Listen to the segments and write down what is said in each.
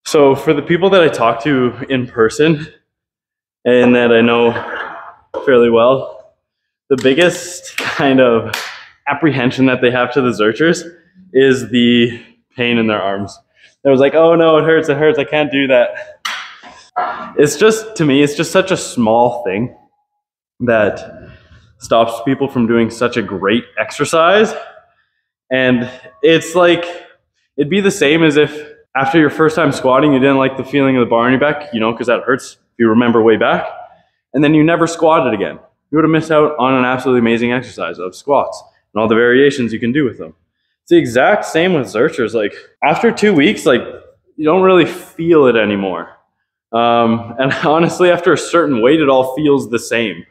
So for the people that I talk to in person and that I know fairly well, the biggest kind of apprehension that they have to the zerchers is the pain in their arms. It was like, oh no, it hurts, I can't do that. It's just, to me, it's just such a small thing that stops people from doing such a great exercise. And it's like, it'd be the same as if after your first time squatting, you didn't like the feeling of the bar on your back, you know, because that hurts if you remember way back. And then you never squatted again. You would have missed out on an absolutely amazing exercise of squats and all the variations you can do with them. It's the exact same with zerchers. Like after 2 weeks, like you don't really feel it anymore. And honestly, after a certain weight, it all feels the same.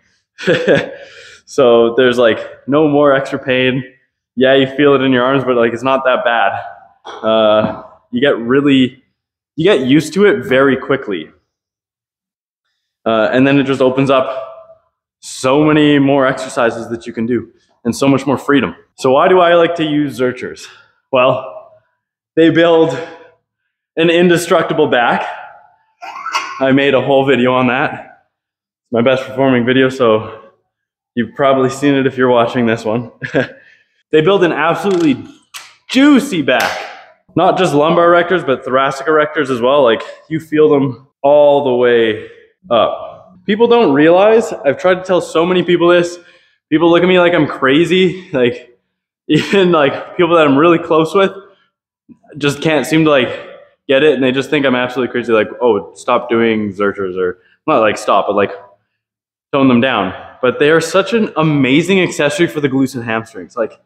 So there's like no more extra pain. Yeah, you feel it in your arms, but like it's not that bad. You get used to it very quickly. And then it just opens up so many more exercises that you can do and so much more freedom. So why do I like to use zerchers? Well, they build an indestructible back. I made a whole video on that. It's my best performing video, so you've probably seen it if you're watching this one. They build an absolutely juicy back. Not just lumbar erectors, but thoracic erectors as well. Like you feel them all the way up. People don't realize, I've tried to tell so many people this, people look at me like I'm crazy. Like even like people that I'm really close with just can't seem to like get it. And they just think I'm absolutely crazy. Like, oh, stop doing zerchers, or not like stop, but like tone them down. But they are such an amazing accessory for the glutes and hamstrings. Like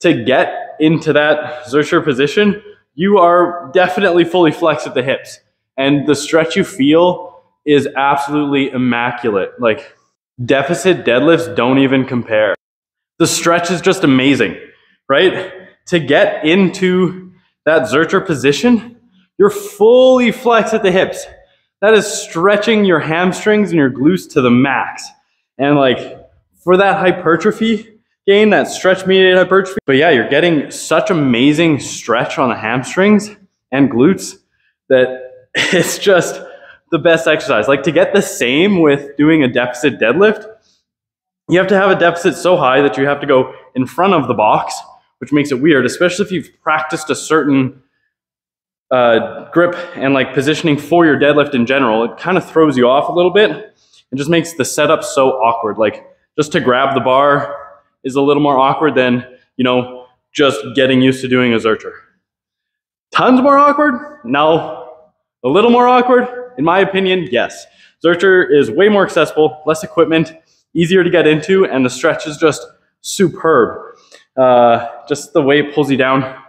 to get into that zercher position, you are definitely fully flexed at the hips. And the stretch you feel is absolutely immaculate. Like deficit deadlifts don't even compare. The stretch is just amazing, right? To get into that zercher position, you're fully flexed at the hips. That is stretching your hamstrings and your glutes to the max. And like for that hypertrophy gain, that stretch mediated hypertrophy, but yeah, you're getting such amazing stretch on the hamstrings and glutes that it's just the best exercise. Like to get the same with doing a deficit deadlift, you have to have a deficit so high that you have to go in front of the box, which makes it weird, especially if you've practiced a certain grip and like positioning for your deadlift in general. It kind of throws you off a little bit and just makes the setup so awkward. Like just to grab the bar is a little more awkward than, you know, just getting used to doing a zercher. Tons more awkward? No. A little more awkward? In my opinion, yes. Zercher is way more accessible, less equipment, easier to get into, and the stretch is just superb. Just the way it pulls you down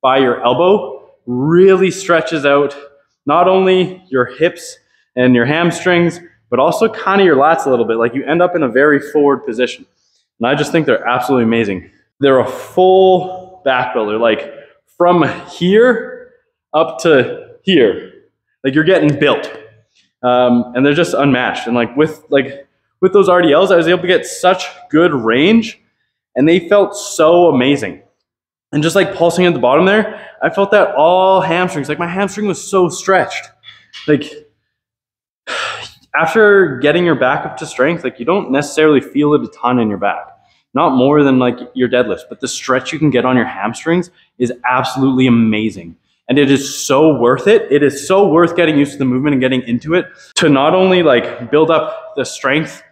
by your elbow really stretches out not only your hips and your hamstrings, but also kind of your lats a little bit. Like you end up in a very forward position. And I just think they're absolutely amazing. They're a full back builder, like from here up to here. Like you're getting built. And they're just unmatched. And like with those RDLs, I was able to get such good range and they felt so amazing. And just like pulsing at the bottom there, I felt that all hamstrings, like my hamstring was so stretched. Like after getting your back up to strength, like you don't necessarily feel it a ton in your back, not more than like your deadlifts, but the stretch you can get on your hamstrings is absolutely amazing. And it is so worth it. It is so worth getting used to the movement and getting into it to not only like build up the strength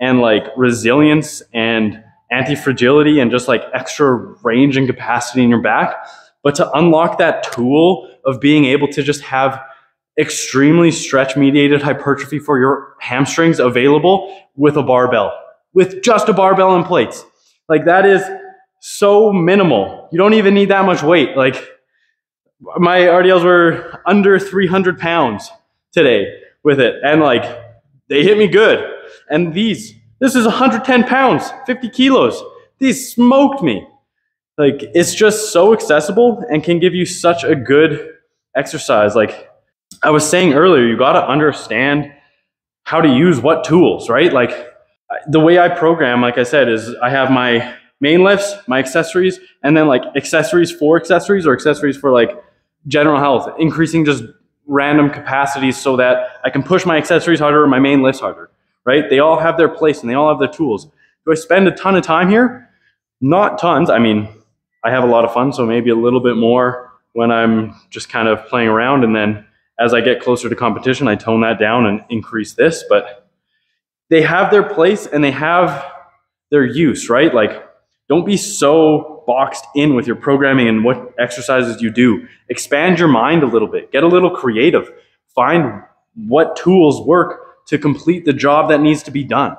and like resilience and anti-fragility and just like extra range and capacity in your back, but to unlock that tool of being able to just have extremely stretch mediated hypertrophy for your hamstrings available with a barbell, with just a barbell and plates. Like that is so minimal. You don't even need that much weight. Like my RDLs were under 300 pounds today with it. And like they hit me good. And this is 110 pounds, 50 kilos. These smoked me. Like it's just so accessible and can give you such a good exercise. Like I was saying earlier, you got to understand how to use what tools, right? Like the way I program, like I said, is I have my main lifts, my accessories, and then like accessories for accessories or accessories for like general health, increasing just random capacities so that I can push my accessories harder or my main lifts harder, right? They all have their place and they all have their tools. Do I spend a ton of time here? Not tons. I mean, I have a lot of fun, so maybe a little bit more when I'm just kind of playing around, and then as I get closer to competition, I tone that down and increase this. But they have their place and they have their use, right? Like, don't be so boxed in with your programming and what exercises you do. Expand your mind a little bit. Get a little creative. Find what tools work to complete the job that needs to be done.